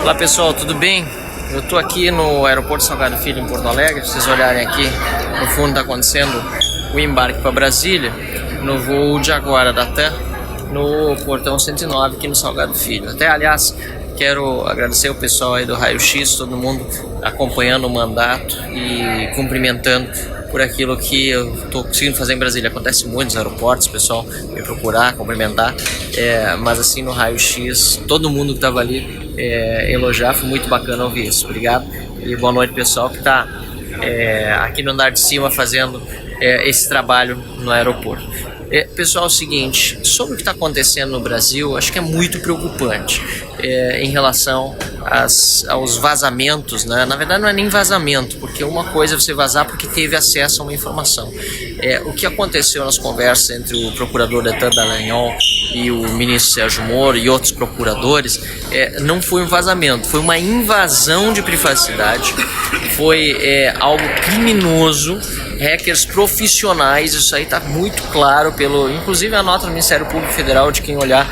Olá pessoal, tudo bem? Eu estou aqui no aeroporto Salgado Filho em Porto Alegre. Se vocês olharem aqui, no fundo está acontecendo o embarque para Brasília no voo de agora da TAM, no portão 109 aqui no Salgado Filho. Até, aliás, quero agradecer o pessoal aí do Raio X, todo mundo acompanhando o mandato e cumprimentando por aquilo que eu estou conseguindo fazer em Brasília. Acontece muito nos aeroportos, o pessoal vem procurar, cumprimentar, mas assim no Raio X, todo mundo que estava ali elogiar, foi muito bacana ouvir isso. Obrigado e boa noite pessoal que está aqui no andar de cima fazendo esse trabalho no aeroporto. Pessoal, é o seguinte, sobre o que está acontecendo no Brasil, acho que é muito preocupante em relação aos vazamentos, né? Na verdade não é nem vazamento, porque uma coisa é você vazar porque teve acesso a uma informação. O que aconteceu nas conversas entre o procurador Deltan Dallagnol e o ministro Sérgio Moro e outros procuradores não foi um vazamento, foi uma invasão de privacidade, foi algo criminoso, hackers profissionais, isso aí está muito claro, inclusive a nota do Ministério Público Federal, de quem olhar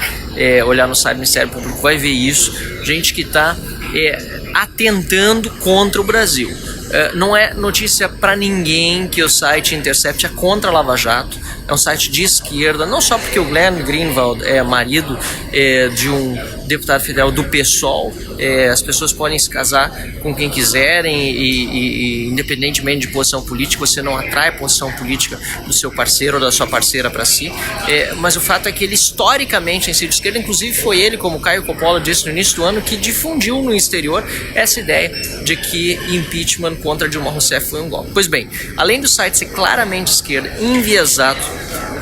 no site do Ministério Público vai ver isso, gente que está atentando contra o Brasil. Não é notícia para ninguém que o site Intercept é contra a Lava Jato, é um site de esquerda, não só porque o Glenn Greenwald é marido de um deputado federal do PSOL, as pessoas podem se casar com quem quiserem e independentemente de posição política, você não atrai a posição política do seu parceiro ou da sua parceira para si, mas o fato é que ele historicamente tem sido de esquerda, inclusive foi ele, como Caio Coppola disse no início do ano, que difundiu no exterior essa ideia de que impeachment contra Dilma Rousseff foi um golpe. Pois bem, além do site ser claramente esquerda, enviesado,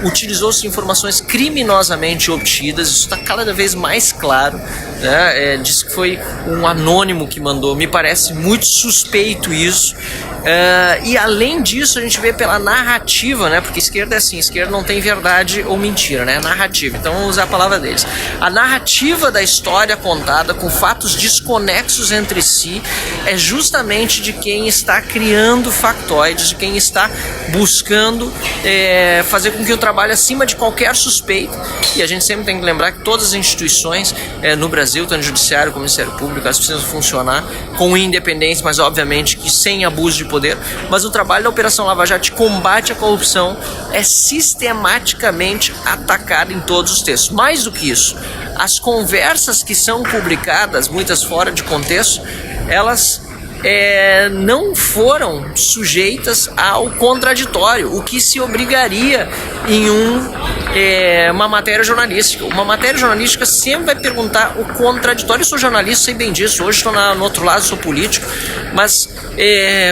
utilizou-se informações criminosamente obtidas, isso está cada vez mais claro, né? Diz que foi um anônimo que mandou, me parece muito suspeito isso, e além disso a gente vê pela narrativa, né? Porque esquerda é assim, esquerda não tem verdade ou mentira, né? Narrativa, então vamos usar a palavra deles. A narrativa da história contada com fatos desconexos entre si é justamente de quem está criando factoides, de quem está buscando fazer com que o trabalho acima de qualquer suspeita, e a gente sempre tem que lembrar que todas as instituições no Brasil, tanto o Judiciário como o Ministério Público, elas precisam funcionar com independência, mas obviamente que sem abuso de poder, mas o trabalho da Operação Lava Jato de combate à corrupção é sistematicamente atacado em todos os textos. Mais do que isso, as conversas que são publicadas, muitas fora de contexto, elas não foram sujeitas ao contraditório, o que se obrigaria em uma matéria jornalística. Uma matéria jornalística sempre vai perguntar o contraditório. Eu sou jornalista, sei bem disso, hoje estou no outro lado, sou político, mas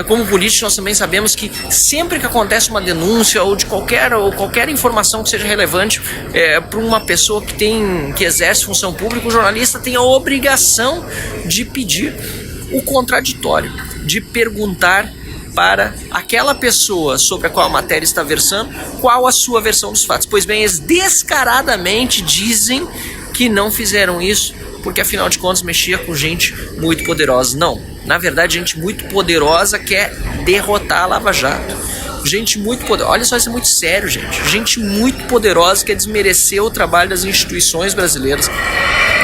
como político nós também sabemos que sempre que acontece uma denúncia ou de qualquer informação que seja relevante para uma pessoa que exerce função pública, o jornalista tem a obrigação de pedir o contraditório, de perguntar para aquela pessoa sobre a qual a matéria está versando qual a sua versão dos fatos. Pois bem, eles descaradamente dizem que não fizeram isso porque afinal de contas mexia com gente muito poderosa. Não, na verdade gente muito poderosa quer derrotar a Lava Jato. Gente muito poderosa, olha só, isso é muito sério, gente. Gente muito poderosa quer desmerecer o trabalho das instituições brasileiras,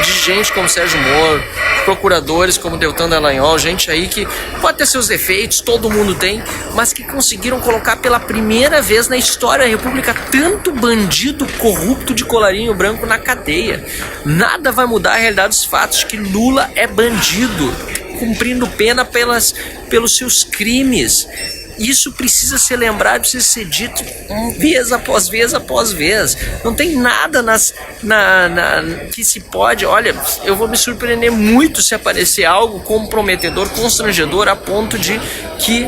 de gente como Sérgio Moro, procuradores como Deltan Dallagnol, gente aí que pode ter seus defeitos, todo mundo tem, mas que conseguiram colocar pela primeira vez na história da República tanto bandido corrupto de colarinho branco na cadeia. Nada vai mudar a realidade dos fatos de que Lula é bandido, cumprindo pena pelos seus crimes. Isso precisa ser lembrado, precisa ser dito vez após vez após vez. Não tem nada que se pode... Olha, eu vou me surpreender muito se aparecer algo comprometedor, constrangedor, a ponto de que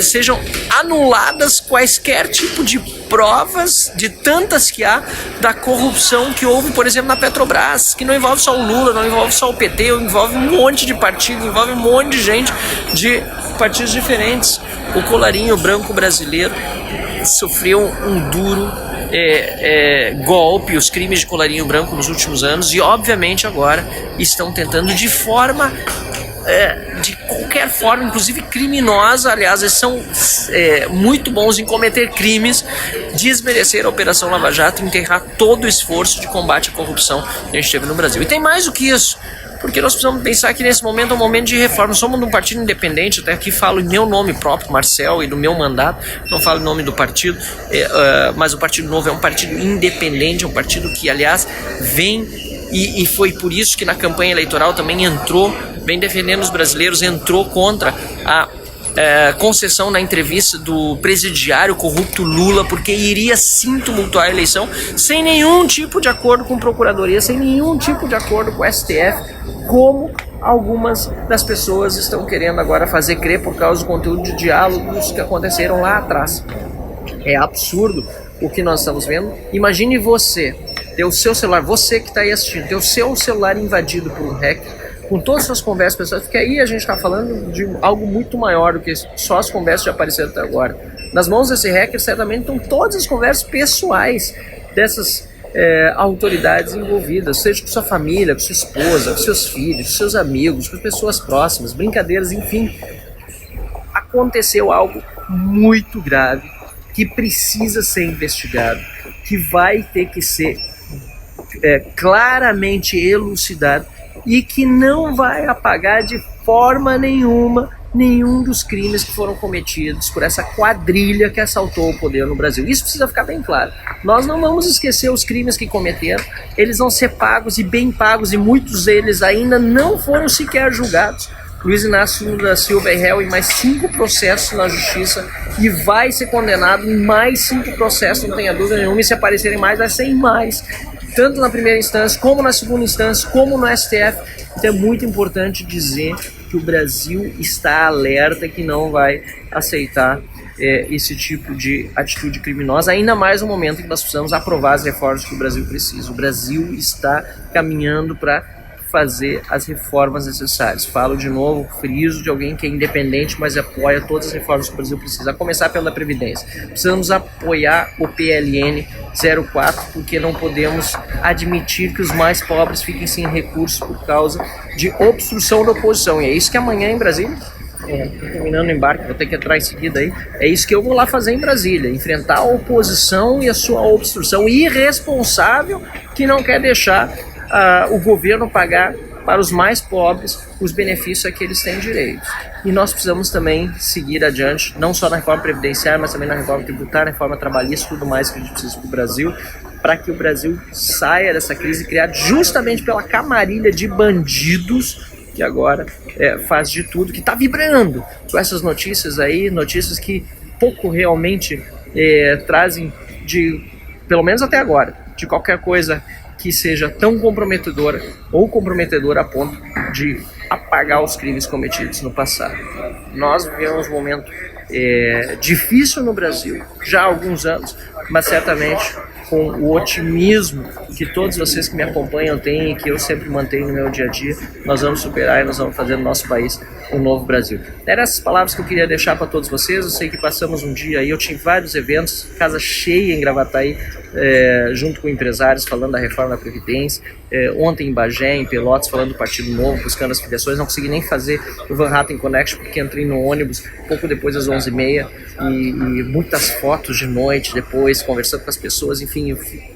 sejam anuladas quaisquer tipo de provas, de tantas que há, da corrupção que houve, por exemplo, na Petrobras, que não envolve só o Lula, não envolve só o PT, envolve um monte de partido, envolve um monte de gente de partidos diferentes. O colarinho branco brasileiro sofreu um duro golpe, os crimes de colarinho branco nos últimos anos, e obviamente agora estão tentando de qualquer forma, inclusive criminosa, aliás, eles são muito bons em cometer crimes, desmerecer a Operação Lava Jato e enterrar todo o esforço de combate à corrupção que a gente teve no Brasil. E tem mais do que isso. porque nós precisamos pensar que nesse momento é um momento de reforma. Somos um partido independente, até aqui falo em meu nome próprio, Marcel, e do meu mandato, não falo em nome do partido, mas o Partido Novo é um partido independente, é um partido que, aliás, vem, e foi por isso que na campanha eleitoral também entrou, vem defendendo os brasileiros, entrou contra a concessão na entrevista do presidiário corrupto Lula, porque iria sim tumultuar a eleição sem nenhum tipo de acordo com a Procuradoria, sem nenhum tipo de acordo com o STF, como algumas das pessoas estão querendo agora fazer crer por causa do conteúdo de diálogos que aconteceram lá atrás. É absurdo o que nós estamos vendo. Imagine você ter o seu celular, você que está aí assistindo, ter o seu celular invadido por um hacker, com todas as suas conversas pessoais, porque aí a gente está falando de algo muito maior do que só as conversas que apareceram até agora. Nas mãos desse hacker certamente estão todas as conversas pessoais dessas autoridades envolvidas, seja com sua família, com sua esposa, com seus filhos, com seus amigos, com pessoas próximas, brincadeiras, enfim. Aconteceu algo muito grave que precisa ser investigado, que vai ter que ser claramente elucidado e que não vai apagar de forma nenhuma nenhum dos crimes que foram cometidos por essa quadrilha que assaltou o poder no Brasil. Isso precisa ficar bem claro. Nós não vamos esquecer os crimes que cometeram, eles vão ser pagos e bem pagos, e muitos deles ainda não foram sequer julgados. Luiz Inácio Lula da Silva é réu em mais 5 processos na justiça e vai ser condenado em mais 5 processos, não tenha dúvida nenhuma, e se aparecerem mais, vai ser em mais, tanto na primeira instância, como na segunda instância, como no STF. Então é muito importante dizer que o Brasil está alerta, que não vai aceitar esse tipo de atitude criminosa, ainda mais no momento em que nós precisamos aprovar as reformas que o Brasil precisa. O Brasil está caminhando para fazer as reformas necessárias. Falo de novo, friso de alguém que é independente, mas apoia todas as reformas que o Brasil precisa, a começar pela Previdência. Precisamos apoiar o PLN 04, porque não podemos admitir que os mais pobres fiquem sem recursos por causa de obstrução da oposição. E é isso que amanhã em Brasília, terminando o embarque, vou ter que entrar em seguida aí, é isso que eu vou lá fazer em Brasília, enfrentar a oposição e a sua obstrução irresponsável que não quer deixar o governo pagar para os mais pobres os benefícios a que eles têm direito. E nós precisamos também seguir adiante, não só na reforma previdenciária, mas também na reforma tributária, na reforma trabalhista, tudo mais que a gente precisa para o Brasil, para que o Brasil saia dessa crise criada justamente pela camarilha de bandidos que agora faz de tudo, que está vibrando com essas notícias aí, notícias que pouco realmente trazem pelo menos até agora, de qualquer coisa que seja tão comprometedora ou comprometedora a ponto de apagar os crimes cometidos no passado. Nós vivemos um momento difícil no Brasil, já há alguns anos, mas certamente com o otimismo que todos vocês que me acompanham têm e que eu sempre mantenho no meu dia a dia, nós vamos superar e nós vamos fazer do nosso país um novo Brasil. Eram essas palavras que eu queria deixar para todos vocês. Eu sei que passamos um dia aí, eu tive vários eventos, casa cheia em Gravataí, junto com empresários falando da reforma da Previdência, ontem em Bagé, em Pelotas, falando do Partido Novo, buscando as filiações. Não consegui nem fazer o Van Hatten Connection porque entrei no ônibus pouco depois das 11h30 e muitas fotos de noite depois, conversando com as pessoas, enfim,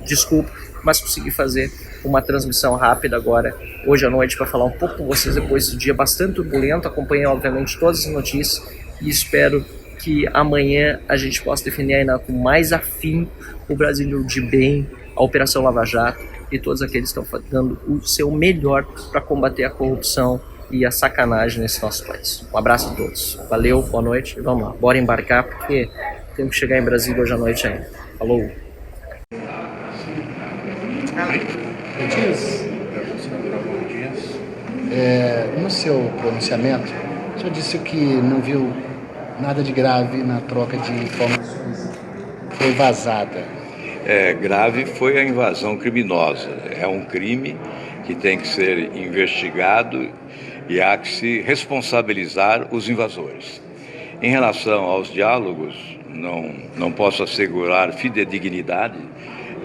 desculpa, mas consegui fazer uma transmissão rápida agora, hoje à noite, para falar um pouco com vocês depois desse dia bastante turbulento. Acompanhei, obviamente, todas as notícias e espero que amanhã a gente possa defender ainda com mais afinco o Brasil de bem, a Operação Lava Jato e todos aqueles que estão dando o seu melhor para combater a corrupção e a sacanagem nesse nosso país. Um abraço a todos. Valeu, boa noite e vamos lá. Bora embarcar porque temos que chegar em Brasília hoje à noite ainda. Falou! No seu pronunciamento, o senhor disse que não viu nada de grave na troca de informações que foi vazada. Grave foi a invasão criminosa. É um crime que tem que ser investigado e há que se responsabilizar os invasores. Em relação aos diálogos, não posso assegurar fidedignidade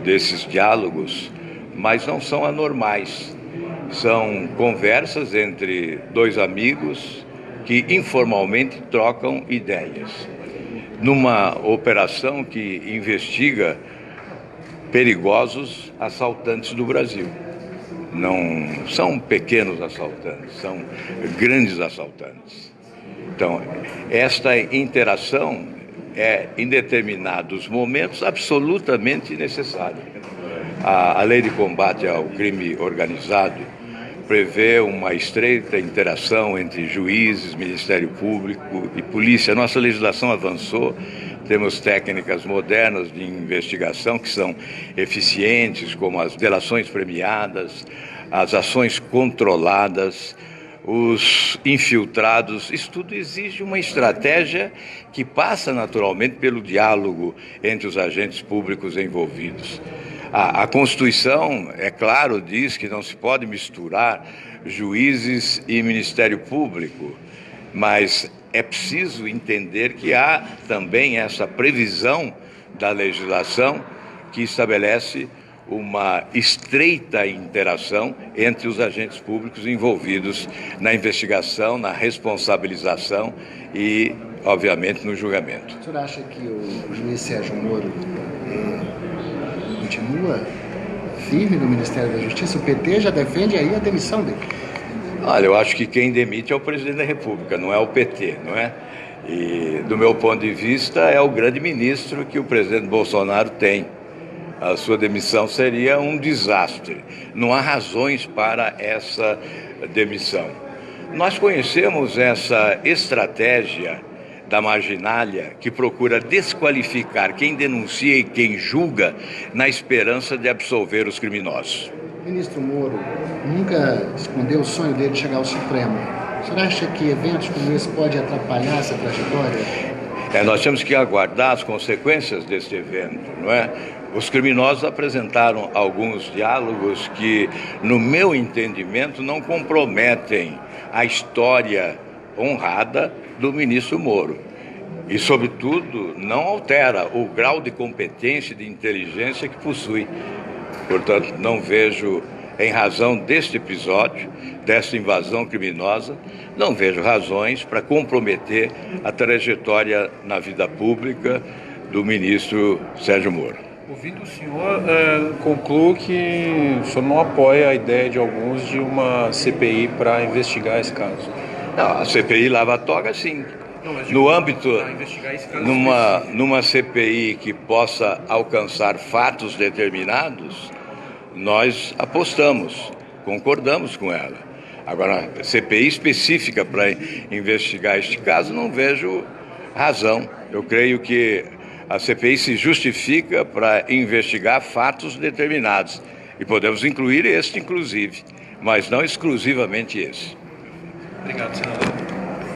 desses diálogos, mas não são anormais. São conversas entre dois amigos que informalmente trocam ideias. Numa operação que investiga perigosos assaltantes do Brasil. não são pequenos assaltantes, são grandes assaltantes. Então, esta interação é, em determinados momentos, absolutamente necessária. A lei de combate ao crime organizado prevê uma estreita interação entre juízes, Ministério Público e polícia. Nossa legislação avançou, temos técnicas modernas de investigação que são eficientes, como as delações premiadas, as ações controladas, os infiltrados. Isso tudo exige uma estratégia que passa naturalmente pelo diálogo entre os agentes públicos envolvidos. A Constituição, é claro, diz que não se pode misturar juízes e Ministério Público, mas é preciso entender que há também essa previsão da legislação que estabelece uma estreita interação entre os agentes públicos envolvidos na investigação, na responsabilização e, obviamente, no julgamento. O senhor acha que o juiz Sérgio Moro continua firme no Ministério da Justiça? O PT já defende aí a demissão dele. Olha, eu acho que quem demite é o presidente da República, não é o PT, não é? E, do meu ponto de vista, é o grande ministro que o presidente Bolsonaro tem. A sua demissão seria um desastre. Não há razões para essa demissão. Nós conhecemos essa estratégia da marginalia que procura desqualificar quem denuncia e quem julga na esperança de absolver os criminosos. O ministro Moro nunca escondeu o sonho dele de chegar ao Supremo. O senhor acha que eventos como esse podem atrapalhar essa trajetória? Nós temos que aguardar as consequências deste evento, não é? Os criminosos apresentaram alguns diálogos que, no meu entendimento, não comprometem a história honrada do ministro Moro. E, sobretudo, não altera o grau de competência e de inteligência que possui. Portanto, não vejo, em razão deste episódio, desta invasão criminosa, não vejo razões para comprometer a trajetória na vida pública do ministro Sérgio Moro. Ouvindo o senhor, concluo que o senhor não apoia a ideia de alguns de uma CPI para investigar esse caso. Não, a CPI Lava Toga, sim. No âmbito, numa CPI que possa alcançar fatos determinados, nós apostamos, concordamos com ela. Agora, CPI específica para investigar este caso, não vejo razão. Eu creio que a CPI se justifica para investigar fatos determinados. E podemos incluir este, inclusive, mas não exclusivamente esse. Obrigado, senador.